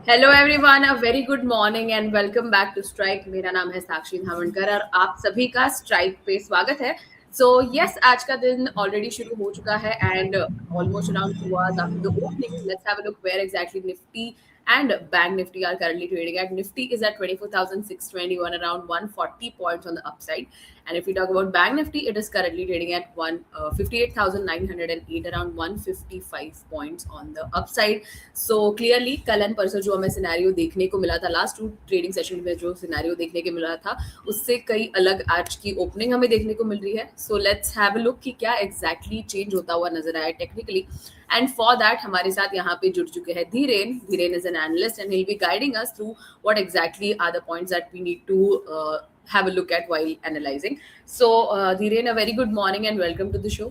Hello everyone, a very good morning and welcome back to Strike. मेरा नाम है साक्षी धावनकर और आप सभी का स्ट्राइक पे स्वागत है। सो यस, आज का दिन ऑलरेडी शुरू हो चुका है and almost around 2 hours after the opening. Let's have a look where exactly Nifty and Bank Nifty are currently trading at. Nifty is at 24,621, around 140 points on the upside. And if we talk about Bank Nifty, it is currently trading at 58,908, around 155 points on the upside. So clearly कल and परसों जो हमें scenario देखने को मिला था, last 2 trading session में जो सिनेरियो देखने को मिला था, उससे कई अलग आज की ओपनिंग हमें देखने को मिल रही है. So let's have a look कि क्या एग्जैक्टली चेंज होता हुआ नजर आया टेक्निकली. एंड फॉर दैट हमारे साथ यहाँ पे जुड़ चुके हैं Dhiren. Dhiren is an analyst and he will be guiding us through what exactly are the points that we need to have a look at while analyzing. So, Dhiren, a very good morning and welcome to the show.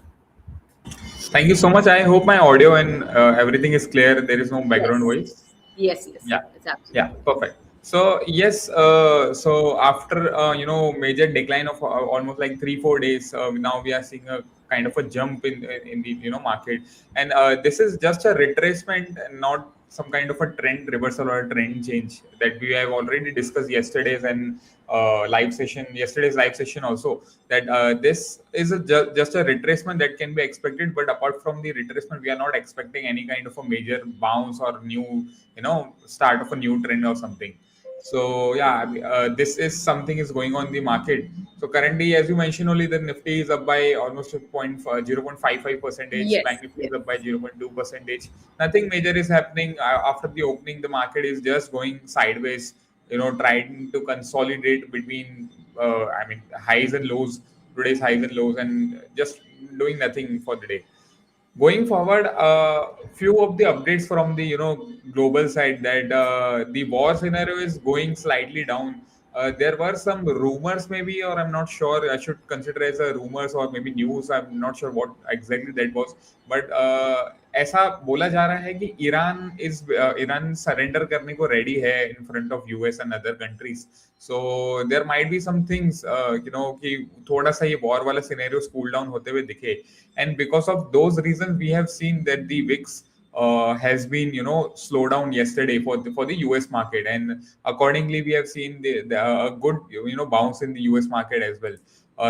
Thank you so much. I hope my audio and everything is clear. There is no background voice. Yes. Yeah. It's absolutely. Yeah, perfect. So yes, so after major decline of almost like 3-4 days, now we are seeing a kind of a jump in the market, and this is just a retracement, not some kind of a trend reversal or a trend change that we have already discussed yesterday's yesterday's live session also, that this is just a retracement that can be expected, but apart from the retracement we are not expecting any kind of a major bounce or new start of a new trend or something. So yeah, this is something is going on in the market. So currently, as you mentioned, only the Nifty is up by almost 0.55%. Yes, Bank Nifty is up by 0.2%. Nothing major is happening after the opening. The market is just going sideways. Trying to consolidate between highs and lows, today's highs and lows, and just doing nothing for the day. Going forward, few of the updates from the global side, that the war scenario is going slightly down. There were some rumors, maybe, or I'm not sure. I should consider as a rumors or maybe news. I'm not sure what exactly that was, but ऐसा बोला जा रहा है कि Iran surrender करने को ready है in front of US and other countries. So there might be some things कि थोड़ा सा ये war वाला scenario cool down होते हुए दिखे. And because of those reasons, we have seen that the VIX has been slow down yesterday for the US market, and accordingly we have seen a good bounce in the US market as well.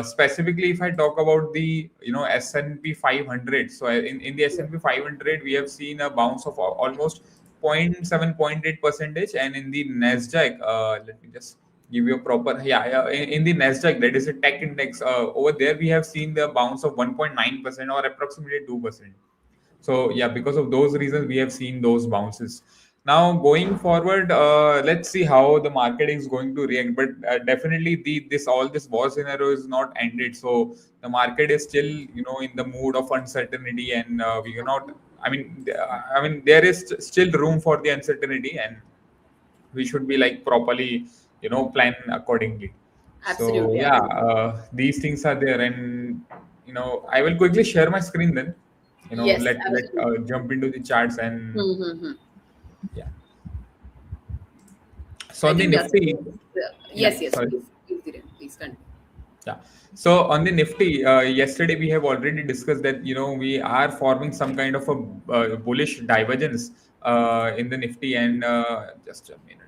Specifically, if I talk about the S&P 500, so in the S&P 500 we have seen a bounce of almost 0.7-0.8%, and in the Nasdaq, let me just give you a proper in the Nasdaq, that is a tech index, over there we have seen the bounce of 1.9% or approximately 2%. So yeah, because of those reasons we have seen those bounces. Now going forward, let's see how the market is going to react, but definitely this war scenario is not ended, so the market is still in the mood of uncertainty, and we cannot, there is still room for the uncertainty, and we should be like properly plan accordingly. Absolutely. So yeah, these things are there, and I will quickly share my screen then. Yes, Let jump into the charts and yeah. So on the Nifty, yes, sorry. Please continue. Yeah. So on the Nifty, yesterday we have already discussed that we are forming some kind of a bullish divergence in the Nifty, and just a minute.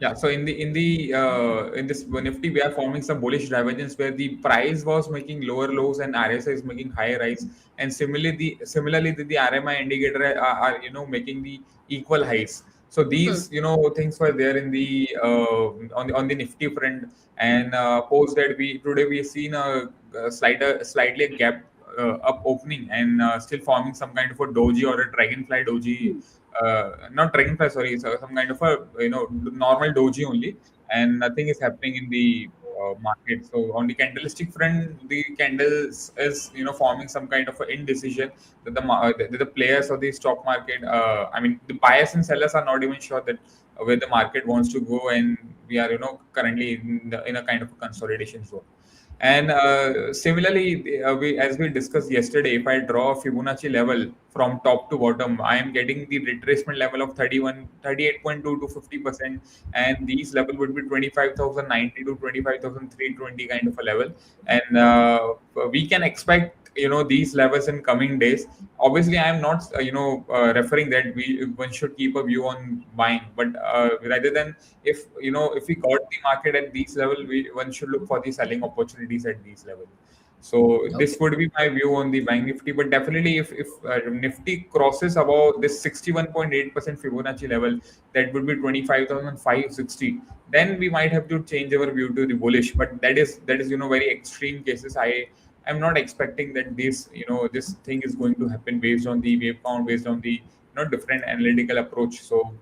Yeah, so in this Nifty, we are forming some bullish divergence where the price was making lower lows and RSI is making higher highs, and similarly the RMI indicator are making the equal highs. So these things were there in the on the Nifty front, and post that today we have seen a slightly a gap up opening, and still forming some kind of a doji or a dragonfly doji. Not dragonfly, sorry, so some kind of a normal doji only, and nothing is happening in the market. So on the candlestick front, the candles is forming some kind of indecision that the players of the stock market, the buyers and sellers are not even sure that where the market wants to go, and we are currently in a kind of a consolidation zone. And similarly, as we discussed yesterday, if I draw a Fibonacci level from top to bottom, I am getting the retracement level of 38.2 to 50%, and these level would be 25,090 to 25,320 kind of a level. And we can expect these levels in coming days. Obviously, I am not referring that one should keep a view on buying, but rather than, if we got the market at these level, one should look for the selling opportunities at these levels. So this Okay. would be my view on the Bank Nifty. But definitely, if Nifty crosses about this 61.8% Fibonacci level, that would be 25,560. Then we might have to change our view to the bullish. But that is very extreme cases. I'm not expecting that this thing is going to happen based on the wave count, based on the different analytical approach. So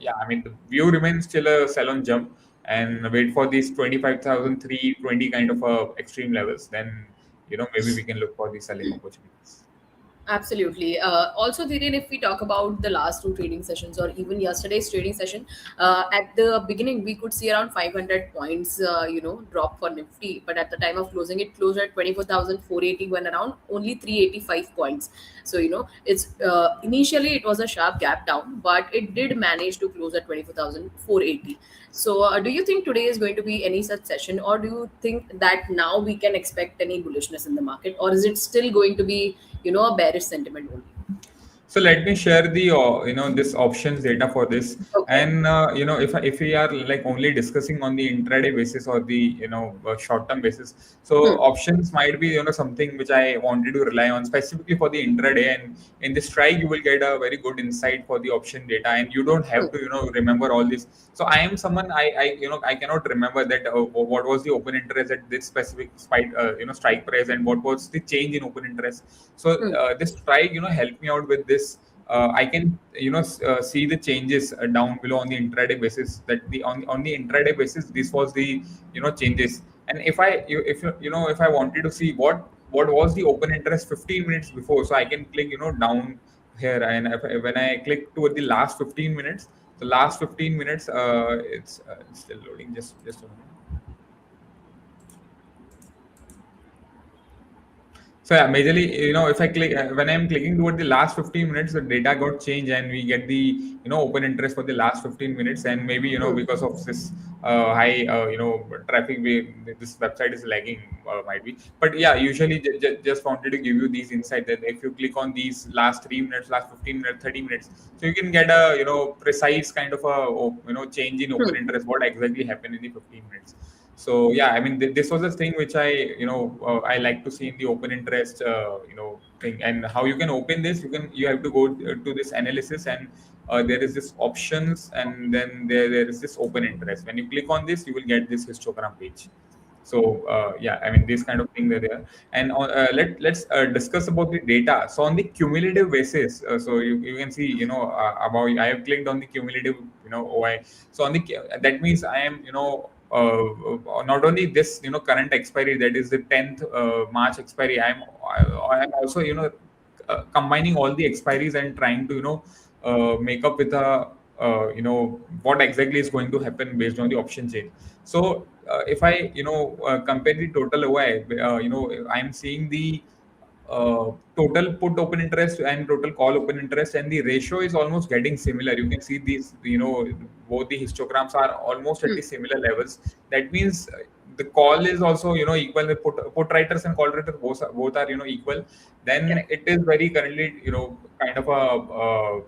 yeah, I mean the view remains still a sell on jump and wait for these 25,320 kind of extreme levels. Then maybe we can look for the selling opportunities. Absolutely. Also, Dhiren, if we talk about the last two trading sessions or even yesterday's trading session, at the beginning we could see around 500 points, drop for Nifty. But at the time of closing, it closed at 24,480, when around only 385 points. So it's initially it was a sharp gap down, but it did manage to close at 24,480. So, do you think today is going to be any such session, or do you think that now we can expect any bullishness in the market, or is it still going to be a bearish sentiment only? So let me share the this options data for this. Okay. And if we are like only discussing on the intraday basis or the short term basis, so Hmm. options might be something which I wanted to rely on specifically for the intraday. And in this strike you will get a very good insight for the option data, and you don't Hmm. have to remember all this. So I am someone, I cannot remember that what was the open interest at this specific spike strike price, and what was the change in open interest. So Hmm. this strike helped me out with this. I can see the changes down below on the intraday basis. That the on the intraday basis, this was the changes. And if I wanted to see what was the open interest 15 minutes before, so I can click down here. And when I click toward the last 15 minutes, the last 15 minutes, it's still loading. Just a moment. So yeah, majorly, if I click when I'm clicking toward the last 15 minutes, the data got changed, and we get the open interest for the last 15 minutes. And maybe Hmm. because of this high traffic, this website is lagging, might be. But yeah, usually just wanted to give you these insight that if you click on these last 3 minutes, last 15 minutes, 30 minutes, so you can get a precise kind of a change in open Hmm. interest, what exactly happened in the 15 minutes. So yeah, I mean this was a thing which I like to see in the open interest thing. And how you can open this, you have to go to this analysis, and there is this options, and then there is this open interest. When you click on this, you will get this histogram page. So yeah, I mean these kind of things are there. And let's discuss about the data. So on the cumulative basis, so you can see about, I have clicked on the cumulative OI. So on the that means I am not only this current expiry, that is the 10th March expiry. I am also combining all the expiries and trying to make up with a what exactly is going to happen based on the option change. So if I compare the total OI, I'm seeing the total put open interest and total call open interest, and the ratio is almost getting similar. You can see these, both the histograms are almost at Hmm. the similar levels. That means the call is also equal. The put writers and call writers both are equal. Then Correct. it is very currently kind of a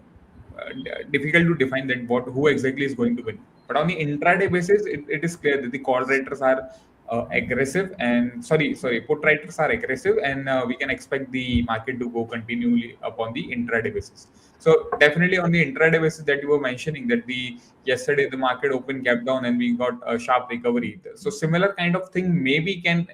difficult to define that what who exactly is going to win. But on the intraday basis, it is clear that the call writers are aggressive, and sorry, put writers are aggressive, and we can expect the market to go continually upon the intraday basis. So definitely on the intraday basis that you were mentioning, that the yesterday the market opened gap down and we got a sharp recovery. So similar kind of thing maybe can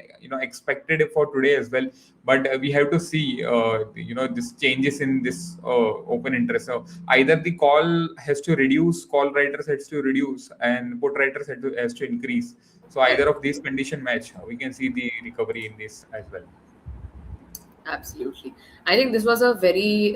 expected for today as well. But we have to see this changes in this open interest. So either the call writers has to reduce, and put writers has to increase. So either Correct. of these condition match, we can see the recovery in this as well. Absolutely. I think this was a very,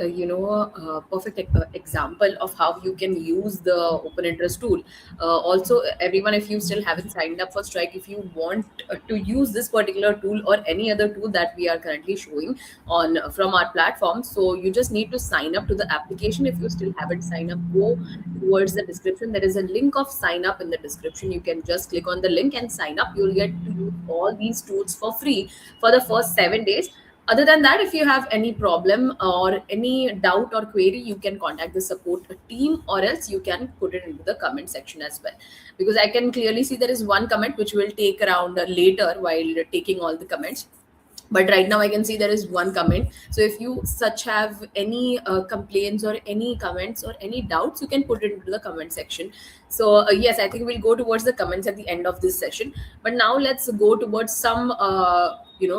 perfect example of how you can use the open interest tool. Also, everyone, if you still haven't signed up for Strike, if you want to use this particular tool or any other tool that we are currently showing on from our platform, so you just need to sign up to the application. If you still haven't signed up, go towards the description. There is a link of sign up in the description. You can just click on the link and sign up. You'll get to use all these tools for free for the first 7 days. Other than that, if you have any problem or any doubt or query, you can contact the support team, or else you can put it into the comment section as well. Because I can clearly see there is one comment which will take around later while taking all the comments. But right now I can see there is one comment. So if you such have any complaints or any comments or any doubts, you can put it into the comment section. So yes, I think we'll go towards the comments at the end of this session. But now let's go towards some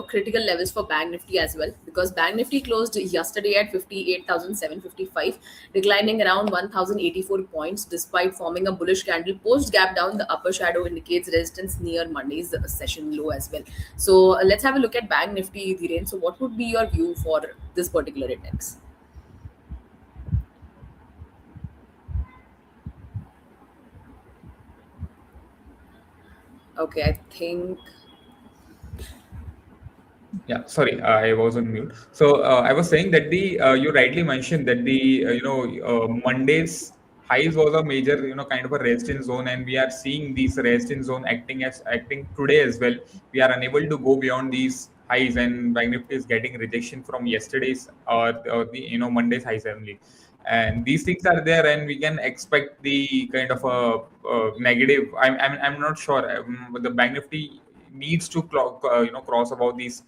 critical levels for Bank Nifty as well, because Bank Nifty closed yesterday at 58,755, declining around 1,084 points despite forming a bullish candle post gap down. The upper shadow indicates resistance near Monday's session low as well. So let's have a look at Bank Nifty, Dhiren. So what would be your view for this particular index? Okay, I think. Yeah, sorry, I was on mute. So I was saying that the you rightly mentioned that the Monday's highs was a major kind of a resistance zone, and we are seeing these resistance zone acting today as well. We are unable to go beyond these highs, and Bank Nifty is getting rejection from yesterday's or the Monday's highs only. And these things are there, and we can expect the kind of a negative. I'm not sure. But the Bank Nifty needs to cross about these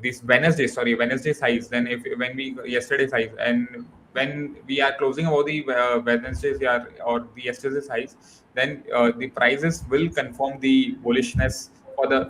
this Wednesday size. Then if when we yesterday size, and when we are closing about the Wednesdays or the yesterday size, then the prices will confirm the bullishness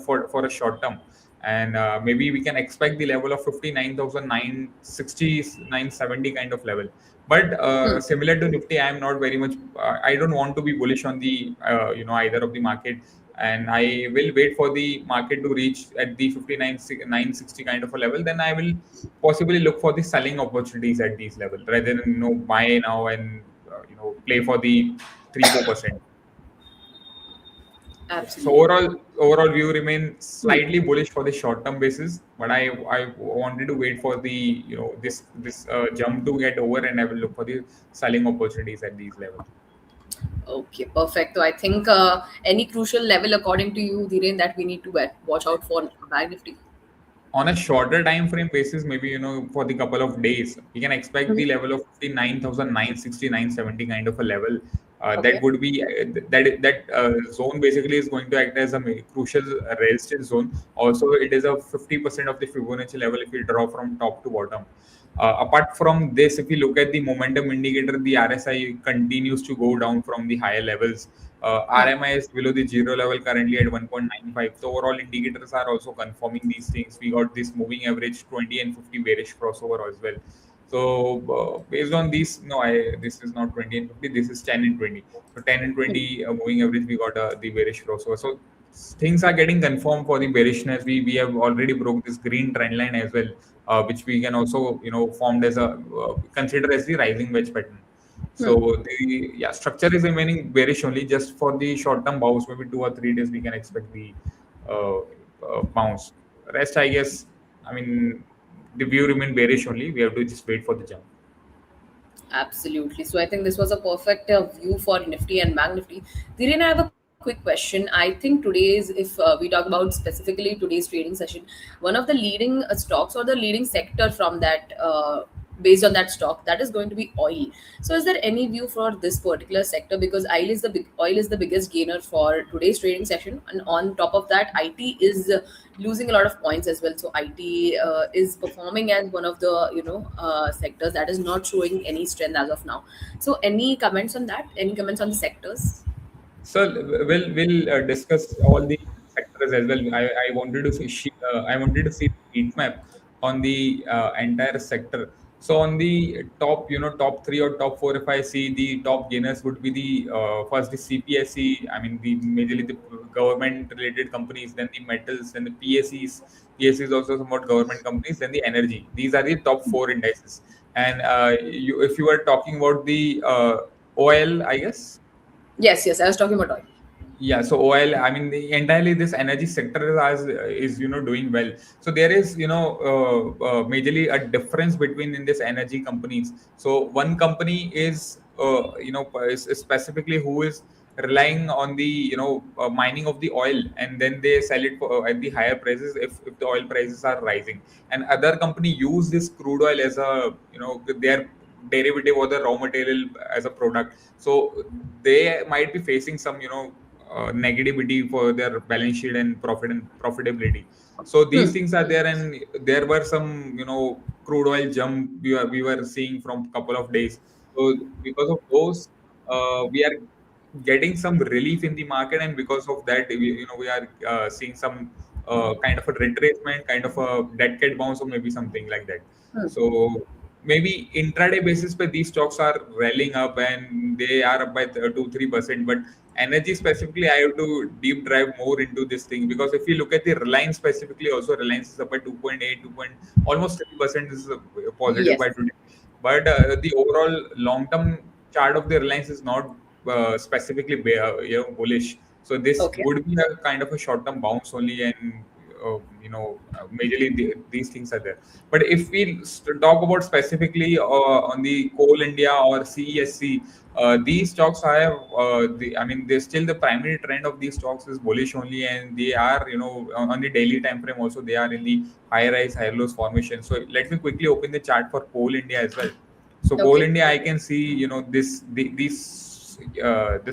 for a short term. And maybe we can expect the level of 59,960, 970 kind of level. But Hmm. similar to Nifty, I am not very much. I don't want to be bullish on the either of the market, and I will wait for the market to reach at the 59,960 kind of a level. Then I will possibly look for the selling opportunities at these level rather than buy now and play for the 3-4%. Yeah. So Absolutely. overall view remains Hmm. slightly bullish for the short term basis, but I wanted to wait for the this jump to get over, and I will look for the selling opportunities at these levels. Okay, perfect. So I think any crucial level according to you, Dhiren, that we need to watch out for Bank Nifty? On a shorter time frame basis, maybe for the couple of days, we can expect the Mhm. level of 59,960, 970 kind of a level. That Okay. would be that zone basically is going to act as a crucial resistance zone. Also, it is a 50% of the Fibonacci level if you draw from top to bottom. Apart from this, if you look at the momentum indicator, the RSI continues to go down from the higher levels. Hmm. RMI is below the zero level currently at 1.95. So overall indicators are also confirming these things. We got this moving average 20 and 50 bearish crossover as well. So based on these, no, this is not 20 and 50. This is 10 and 20. So 10 and Hmm. 20 moving average, we got the bearish crossover. So things are getting confirmed for the bearishness. We have already broke this green trend line as well, which we can also formed as a consider as the rising wedge pattern. So Hmm. the structure is remaining bearish only. Just for the short term bounce, maybe 2 or 3 days we can expect the uh, bounce. Rest, I guess, I mean, the view remain bearish only. We have to just wait for the jump. Absolutely. So I think this was a perfect view for Nifty and Bank Nifty. Dhiren, I have a quick question. I think today's, if we talk about specifically today's trading session, one of the leading stocks or the leading sector from that, based on that stock, that is going to be oil. So is there any view for this particular sector? Because oil is the biggest gainer for today's trading session, and on top of that, IT is losing a lot of points as well. So IT is performing as one of the sectors that is not showing any strength as of now. So any comments on that? Any comments on the sectors? So we'll discuss all the sectors as well. I wanted to I wanted to see the heat map on the entire sector. So on the top, top three or top four, if I see the top gainers would be the first the CPSE. I mean the majorly the government related companies, then the metals, then the PSEs. PSEs also somewhat government companies, then the energy. These are the top four indices. And if you are talking about the oil, I guess. Yes, yes, I was talking about oil. Yeah, so oil, I mean, entirely this energy sector is doing well. So there is majorly a difference between in this energy companies. So one company is is specifically who is relying on the mining of the oil, and then they sell it at the higher prices if the oil prices are rising. And other company use this crude oil as a their derivative or the raw material as a product. So they might be facing some negativity for their balance sheet and profit and profitability. So these Hmm. things are there, and there were some crude oil jump we were seeing from couple of days. So because of those, we are getting some relief in the market, and because of that, we are seeing some kind of a retracement, kind of a dead cat bounce, or maybe something like that. Hmm. So maybe intraday basis, but these stocks are rallying up and they are up by 2-3%. But energy specifically, I have to deep dive more into this thing, because if you look at the Reliance specifically, also Reliance is up by 2.8, 2 point, almost 3% is positive Yes. by today. But the overall long term chart of the Reliance is not specifically bullish. So this Okay. would be a kind of a short term bounce only, and majorly these things are there. But if we talk about specifically on the Coal India or CESC, these stocks have, I mean, they still the primary trend of these stocks is bullish only, and they are, on the daily time frame also, they are in the high rise, high lows formation. So let me quickly open the chart for Coal India as well. So Coal Okay. India, I can see, this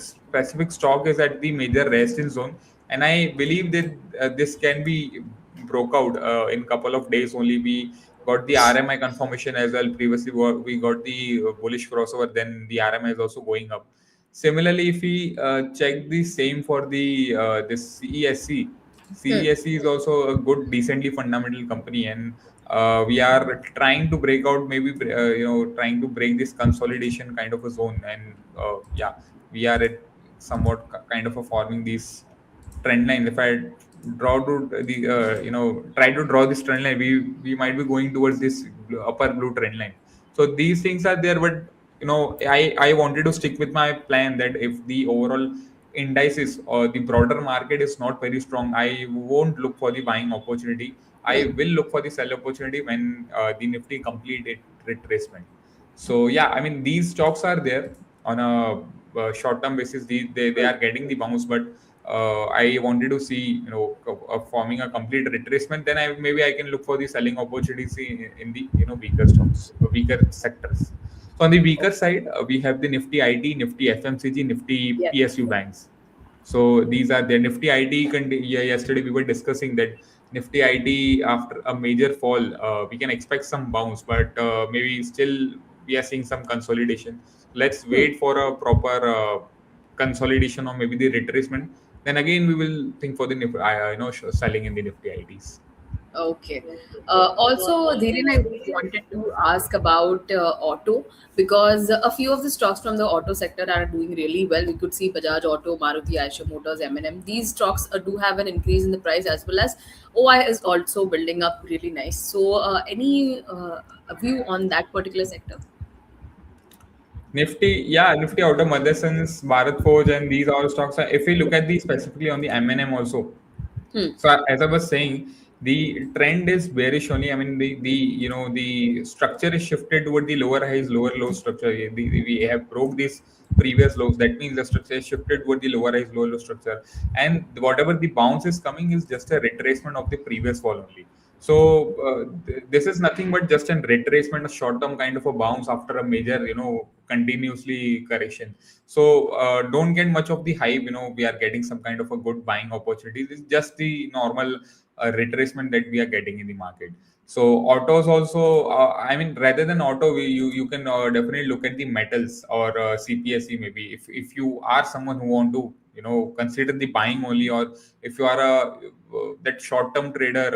specific stock is at the major resistance zone, and I believe that this can be broke out in couple of days only. We got the RMI confirmation as well. Previously, we got the bullish crossover. Then the RMI is also going up. Similarly, if we check the same for the this CESC, Hmm. CESC is also a good, decently fundamental company, and we are trying to break out, maybe trying to break this consolidation kind of a zone. And yeah, we are at somewhat kind of a forming these trend line. If I draw to the try to draw this trend line, we might be going towards this upper blue trend line. So these things are there, but I wanted to stick with my plan that if the overall indices or the broader market is not very strong, I won't look for the buying opportunity. I Hmm. will look for the sell opportunity when the Nifty complete it retracement. So yeah, I mean, these stocks are there on a short term basis. They Hmm. are getting the bounce, but I wanted to see, forming a complete retracement. Then maybe I can look for the selling opportunities in the weaker stocks, weaker sectors. So on the weaker side, we have the Nifty IT, Nifty FMCG, Nifty Yes. PSU banks. So these are the Nifty IT. Yeah, yesterday we were discussing that Nifty IT, after a major fall, we can expect some bounce, but maybe still we are seeing some consolidation. Let's Hmm. wait for a proper consolidation or maybe the retracement. Then again, we will think for the selling in the Nifty ITs. Okay. Also, Dhiren, I wanted to ask about auto, because a few of the stocks from the auto sector are doing really well. We could see Bajaj Auto, Maruti, Eicher Motors, M&M. These stocks do have an increase in the price, as well as OI is also building up really nice. So, any view on that particular sector? Nifty, yeah, Nifty Auto, Motherson's, Bharat Forge, and these all stocks. If we look at the specifically on the M&M also, Hmm. so as I was saying, the trend is bearish only. I mean, the structure is shifted toward the lower highs, lower low structure. We have broke these previous lows. That means the structure is shifted toward the lower highs, lower low structure, and whatever the bounce is coming is just a retracement of the previous fall only. So this is nothing but just a retracement, a short-term kind of a bounce after a major, continuously correction. So don't get much of the hype. We are getting some kind of a good buying opportunity. It's just the normal retracement that we are getting in the market. So autos also, I mean, rather than auto, you can definitely look at the metals or CPSE maybe. If you are someone who want to consider the buying only, or if you are a that short term trader,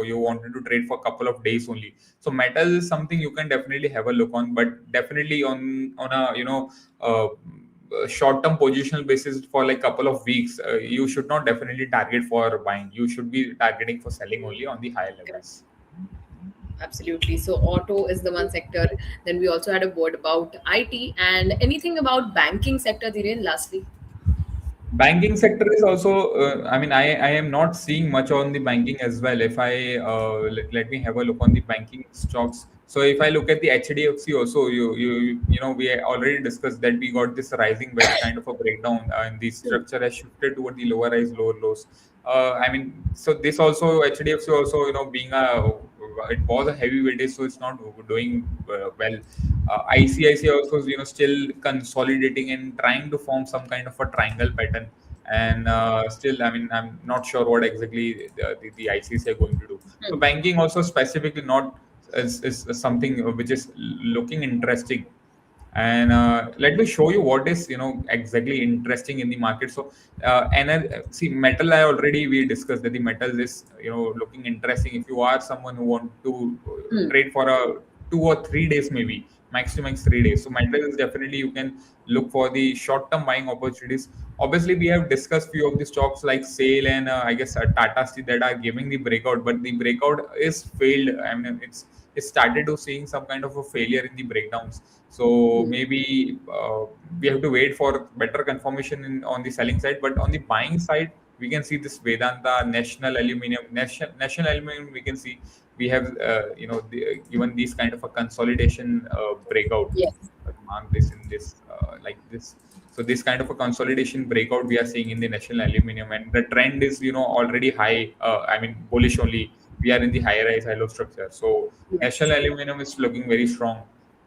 you wanted to trade for a couple of days only. So metal is something you can definitely have a look on, but definitely on a short term positional basis for like couple of weeks, you should not definitely target for buying. You should be targeting for selling only on the higher Correct. levels. Absolutely. So auto is the one sector. Then we also had a word about IT, and anything about banking sector, Dhiren, lastly. Banking sector is also, I mean, I am not seeing much on the banking as well. If I let me have a look on the banking stocks. So if I look at the HDFC also, we already discussed that we got this rising wedge kind of a breakdown, and the Hmm. structure has shifted toward the lower highs, lower lows. I mean, so this also HDFC also, being it was a heavy weightage, so it's not doing well. ICICI also is, still consolidating and trying to form some kind of a triangle pattern. And still, I mean, I'm not sure what exactly the ICICI are going to do. So Hmm. banking also specifically not is something which is looking interesting. And let me show you what is exactly interesting in the market. So and see, metal, I already we discussed that the metal is looking interesting if you are someone who want to Hmm. trade for a 2 or 3 days, maybe max to max 3 days. So metal is definitely, you can look for the short term buying opportunities. Obviously we have discussed few of the stocks like sale and I guess Tata Steel that are giving the breakout, but the breakout is failed. I mean, it started to seeing some kind of a failure in the breakdowns. So Hmm. maybe we have to wait for better confirmation on the selling side. But on the buying side, we can see this Vedanta, National Aluminum. We can see we have given these kind of a consolidation breakout. Yes. Mark this in this like this. So this kind of a consolidation breakout we are seeing in the National Aluminum, and the trend is already high. I mean bullish only. We are in the higher rise, high low structure. So Yes. National Aluminum is looking very strong.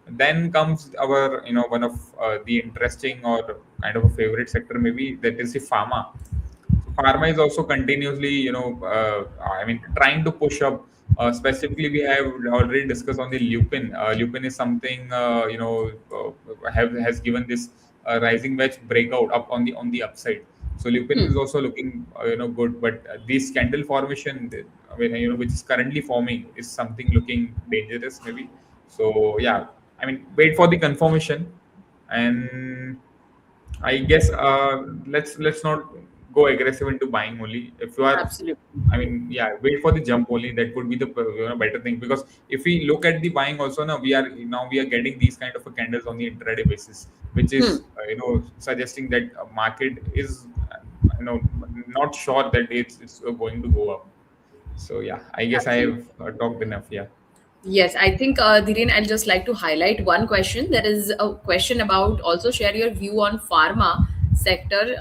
Then comes our, one of the interesting or kind of a favorite sector, maybe, that is the pharma. So pharma is also continuously, I mean, trying to push up. Specifically, we have already discussed on the lupin. Lupin is something, has given this rising wedge breakout up on the upside. So lupin Hmm. is also looking, good. But this candle formation, I mean, which is currently forming, is something looking dangerous, maybe. So yeah, I mean, wait for the confirmation. And I guess let's not go aggressive into buying only. If you are, Absolutely. I mean, yeah, wait for the jump only. That would be the better thing, because if we look at the buying also, now we are getting these kind of a candles on the intraday basis, which Hmm. is suggesting that market is not sure that it's going to go up. So yeah, I guess I Absolutely. have talked enough. Yeah. Yes, I think, Dhiren, I'll just like to highlight one question. There is a question about also share your view on pharma sector,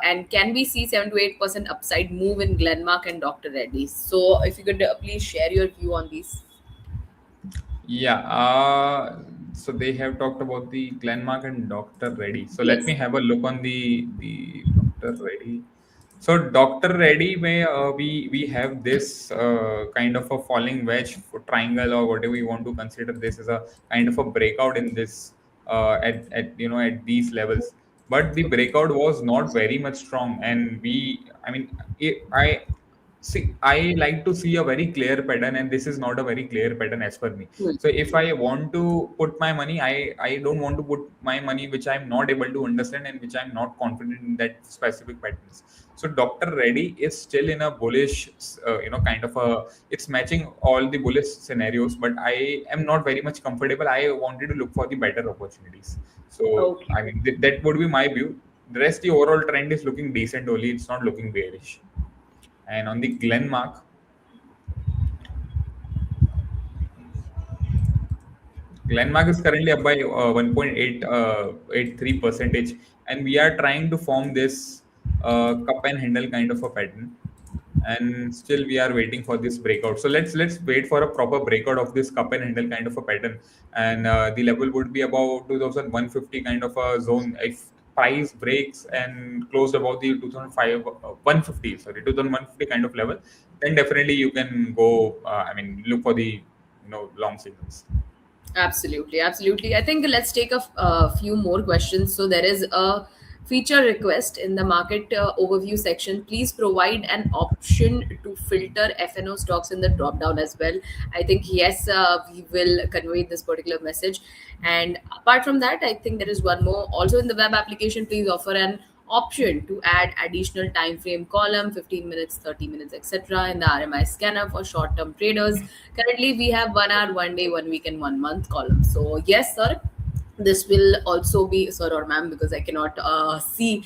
and can we see 7 to 8% upside move in Glenmark and Dr. Reddy's? So, if you could please share your view on these. Yeah. So they have talked about the Glenmark and Dr. Reddy. So let me Yes. have a look on the Dr. Reddy. So Dr. Reddy, where we have this kind of a falling wedge for triangle, or whatever you want to consider. This is a kind of a breakout in this at at these levels. But the breakout was not very much strong, and I mean, I see, I like to see a very clear pattern, and this is not a very clear pattern as per me. Hmm. So if I want to put my money, I don't want to put my money which I'm not able to understand and which I'm not confident in that specific patterns. So Dr. Reddy is still in a bullish, kind of a, it's matching all the bullish scenarios, but I am not very much comfortable. I wanted to look for the better opportunities. So Okay. I mean that would be my view. The rest, the overall trend is looking decent only. It's not looking bearish. And on the Glenmark, Glenmark is currently up by 1.83 percentage, and we are trying to form this cup and handle kind of a pattern. And still we are waiting for this breakout. So let's wait for a proper breakout of this cup and handle kind of a pattern. And the level would be about 2150 kind of a zone. If price breaks and closed above the 2005 150, sorry, 2150 kind of level, then definitely you can go. I mean, look for the long signals. Absolutely, absolutely. I think let's take a few more questions. So there is a feature request in the market overview section. Please provide an option to filter FNO stocks in the drop down as well. I think yes, we will convey this particular message. And apart from that, I think there is one more. Also in the web application, please offer an option to add additional time frame column 15 minutes, 30 minutes, etc. in the RMI scanner for short term traders. Currently we have 1 hour, 1 day, 1 week, and 1 month column. So yes, sir. This will also be sir or ma'am because I cannot see.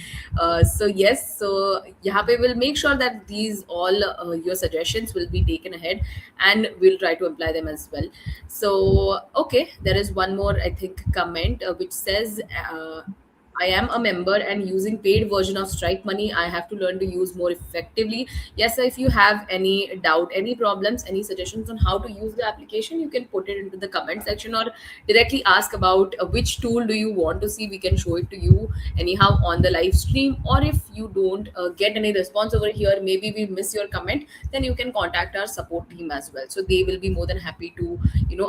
So yes, so यहाँ पे will make sure that these all your suggestions will be taken ahead, and we'll try to apply them as well. So okay, there is one more I think comment which says. I am a member and using paid version of Strike Money. I have to learn to use more effectively. Yes, so if you have any doubt, any problems, any suggestions on how to use the application, you can put it into the comment section or directly ask about which tool do you want to see. We can show it to you anyhow on the live stream. Or if you don't get any response over here, maybe we miss your comment, then you can contact our support team as well. So they will be more than happy to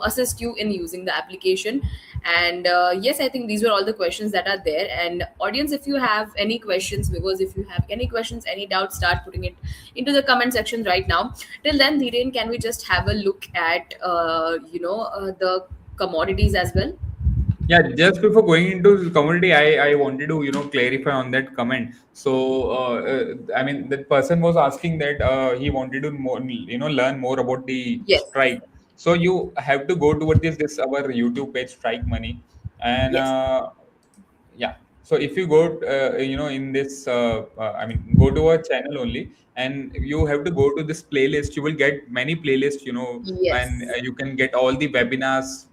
assist you in using the application. And yes, I think these were all the questions that are there. And audience, if you have any questions, because if you have any questions, any doubts, start putting it into the comment section right now. Till then, Dhiren, can we just have a look at the commodities as well? Yeah, just before going into the commodity, I wanted to clarify on that comment. So I mean that person was asking that he wanted to more, learn more about the Yes. strike. So you have to go towards this our YouTube page, Strike Money, and Yes. yeah. So if you go in this I mean go to our channel only, and you have to go to this playlist. You will get many playlists, and Yes. you can get all the webinars,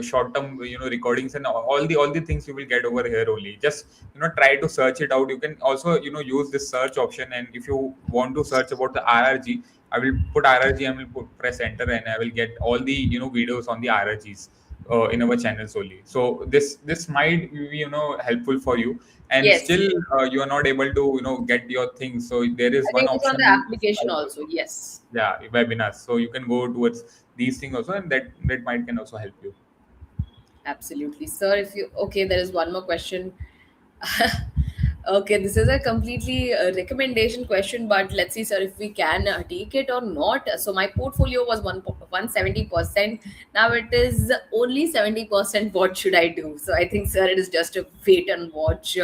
short term recordings, and all the things you will get over here only. Just try to search it out. You can also use this search option, and if you want to search about the RRG, I will put RRG and will press enter, and I will get all the videos on the RRGs in our channels only. So this might be helpful for you, and Yes. still Yes. you are not able to get your things. So there is I one think it's on the option, application also. Yes. yeah, webinars. So you can go towards these things also, and that might can also help you. Absolutely. Sir, if you okay, there is one more question. Okay, this is a completely recommendation question, but let's see, sir, if we can take it or not. So my portfolio was 170%. Now it is only 70%. What should I do? So I think, sir, it is just a wait and watch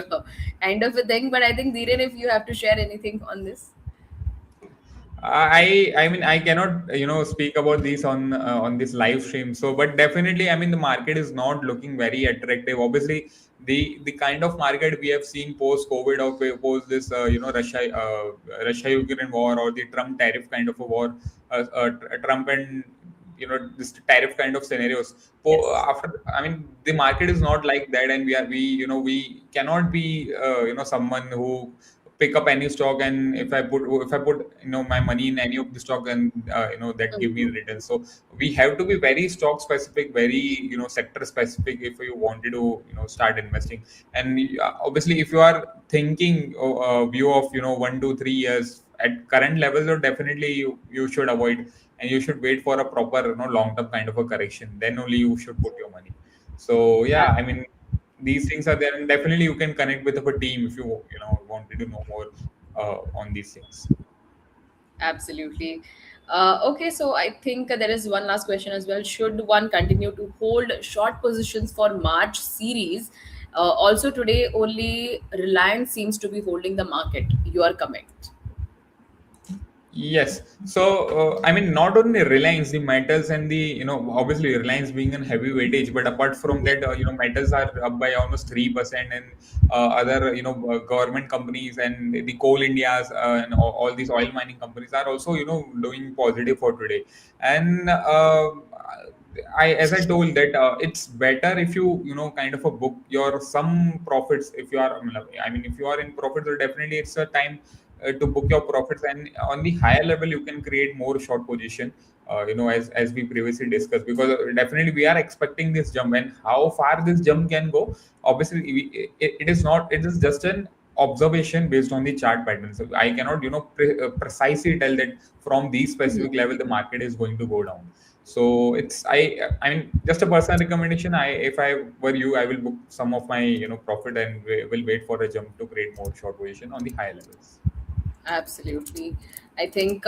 kind of a thing. But I think, Dhiren, if you have to share anything on this. I mean I cannot speak about these on this live stream. So but definitely I mean the market is not looking very attractive. Obviously the kind of market we have seen post COVID or post this Russia Ukraine war or the Trump tariff kind of a war, Trump and this tariff kind of scenarios. Yes. After I mean the market is not like that, and we cannot be someone who pick up any stock, and if I put my money in any of the stock, and that give me Mhm. return. So we have to be very stock specific, very sector specific if you wanted to start investing. And obviously if you are thinking view of 1 to 3 years at current levels, or definitely you should avoid, and you should wait for a proper long term kind of a correction, then only you should put your money. So yeah, I mean these things are there, and definitely you can connect with our team if you wanted to know more on these things. Absolutely. Okay, so I think there is one last question as well. Should one continue to hold short positions for March series? Also, today only Reliance seems to be holding the market. You are correct. Yes. So, I mean, not only Reliance, the metals and the, obviously Reliance being in heavy weightage, but apart from Yes. that, metals are up by almost 3%, and other, government companies and the coal Indias and all these oil mining companies are also, doing positive for today. And as I told that it's better if you kind of a book your some profits. If you are, I mean, if you are in profits, so definitely it's a time to book your profits, and on the higher level you can create more short position, as we previously discussed, because definitely we are expecting this jump, and how far this jump can go, obviously it is not, it is just an observation based on the chart pattern. So I cannot precisely tell that from these specific Mhm. level the market is going to go down. So it's I mean just a personal recommendation. If I were you, I will book some of my profit, and will wait for a jump to create more short position on the higher levels. Absolutely. I think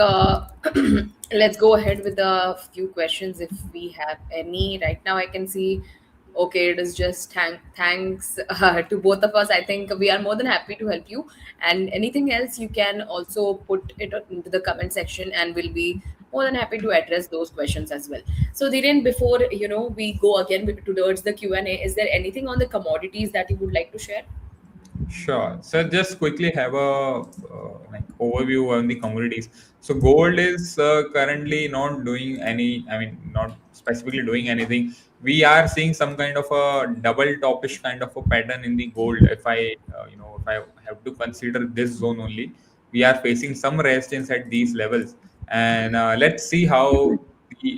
let's go ahead with a few questions if we have any. Right now, I can see, okay, it is just thanks to both of us. I think we are more than happy to help you. And anything else, you can also put it into the comment section, and we'll be more than happy to address those questions as well. So Dhiren, before we go again towards the Q&A, is there anything on the commodities that you would like to share? Sure. So just quickly have a like overview on the commodities. So gold is currently not doing any. I mean, not specifically doing anything. We are seeing some kind of a double topish kind of a pattern in the gold. If I have to consider this zone only, we are facing some resistance at these levels, and let's see how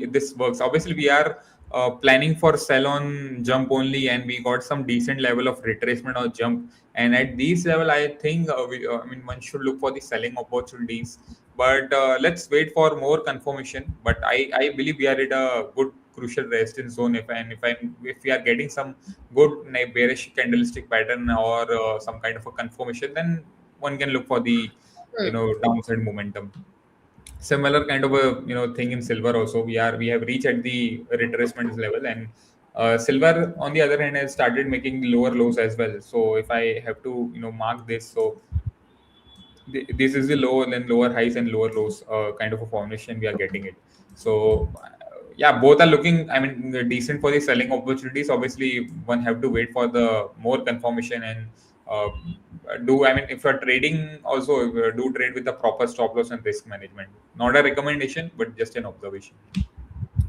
this works. Obviously, we are planning for sell on jump only, and we got some decent level of retracement or jump, and at these level I think I mean one should look for the selling opportunities, but let's wait for more confirmation. But I believe we are at a good crucial resistance zone. If we are getting some good bearish candlestick pattern or some kind of a confirmation, then one can look for the downside momentum. Similar kind of a thing in silver also. We have reached at the retracement level, and silver on the other hand has started making lower lows as well. So if I have to mark this, so this is the low, then lower highs and lower lows kind of a formation we are getting it. So yeah, both are looking, I mean, decent for the selling opportunities. Obviously one have to wait for the more confirmation, and uh, do, I mean, if you're trading also, do trade with the proper stop loss and risk management. Not a recommendation, but just an observation.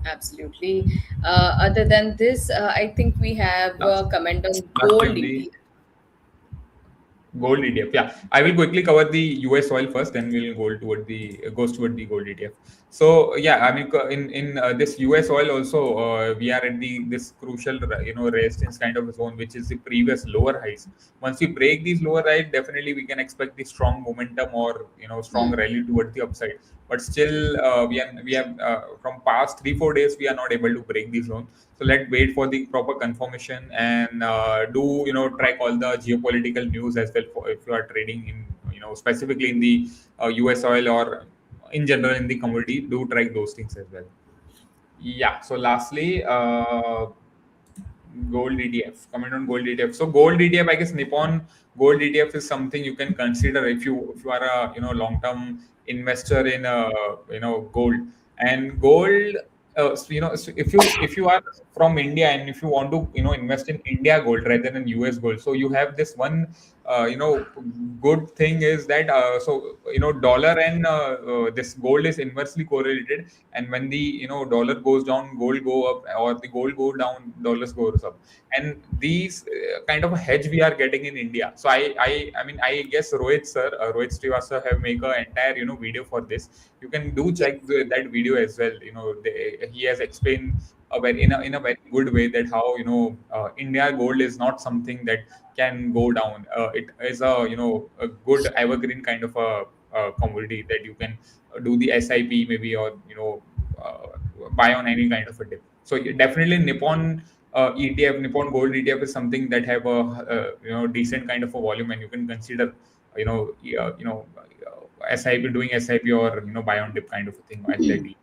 Absolutely. Other than this, I think we have a last comment on Lastly gold on the ETF. gold ETF. Yeah, I will quickly cover the US oil first, then we'll go toward the goes toward the gold ETF. So yeah, I mean, in this US oil also, we are at the this crucial resistance kind of zone, which is the previous lower highs. Once we break these lower highs, definitely we can expect the strong momentum or strong rally towards the upside. But still, we have from past 3 4 days we are not able to break the zone. So let's wait for the proper confirmation, and do track all the geopolitical news as well, for if you are trading in specifically in the US oil or in general in the commodity. Do track those things as well. Yeah. So lastly, gold ETF. Comment on gold ETF. So gold ETF, I guess Nippon gold ETF is something you can consider if you are a long term investor in gold. And gold, so if you are from India, and if you want to invest in India gold rather than US gold, so you have this one good thing is that dollar and this gold is inversely correlated, and when the dollar goes down, gold go up, or the gold go down, dollars goes up. And these kind of a hedge we are getting in India. So I mean, I guess Rohit Srivastava have make a entire video for this. You can do Yes. check that video as well. He has explained in a very good way that how India gold is not something that can go down. It is a good evergreen kind of a commodity that you can do the SIP maybe, or buy on any kind of a dip. So definitely Nippon ETF, Nippon Gold ETF is something that have a decent kind of a volume, and you can consider SIP, doing SIP, or buy on dip kind of a thing at that.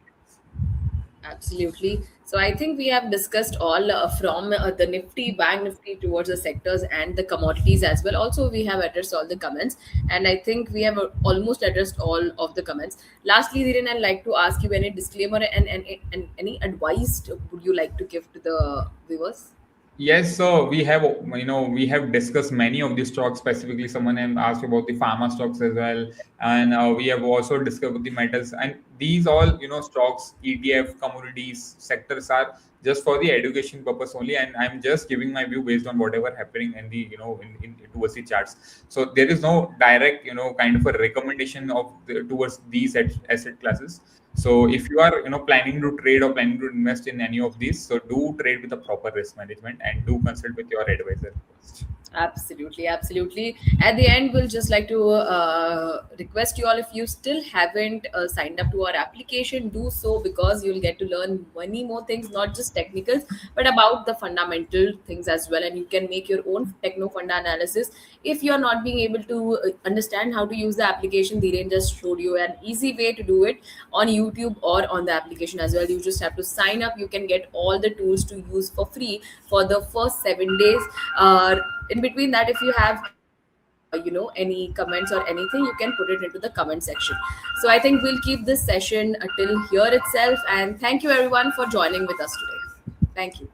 Absolutely. So I think we have discussed all from the Nifty, Bank Nifty towards the sectors and the commodities as well. Also, we have addressed all the comments, and I think we have almost addressed all of the comments. Lastly, Dhiren, I'd like to ask you any disclaimer and any advice would you like to give to the viewers? Yes, so we have discussed many of the stocks. Specifically, someone have asked about the pharma stocks as well, and we have also discussed the metals. And these all stocks, ETF, commodities, sectors are just for the education purpose only. And I'm just giving my view based on whatever happening in the in towards the charts. So there is no direct kind of a recommendation towards these asset classes. So if you are planning to trade or planning to invest in any of these, so do trade with a proper risk management, and do consult with your advisor first. Absolutely, absolutely. At the end, we'll just like to request you all, if you still haven't signed up to our application, do so, because you'll get to learn many more things, not just technicals, but about the fundamental things as well. And you can make your own techno funda analysis. If you're not being able to understand how to use the application, Dhiren just showed you an easy way to do it on YouTube or on the application as well. You just have to sign up. You can get all the tools to use for free for the first 7 days. In between that, if you have any comments or anything, you can put it into the comment section. So I think we'll keep this session till here itself, and thank you everyone for joining with us today. Thank you.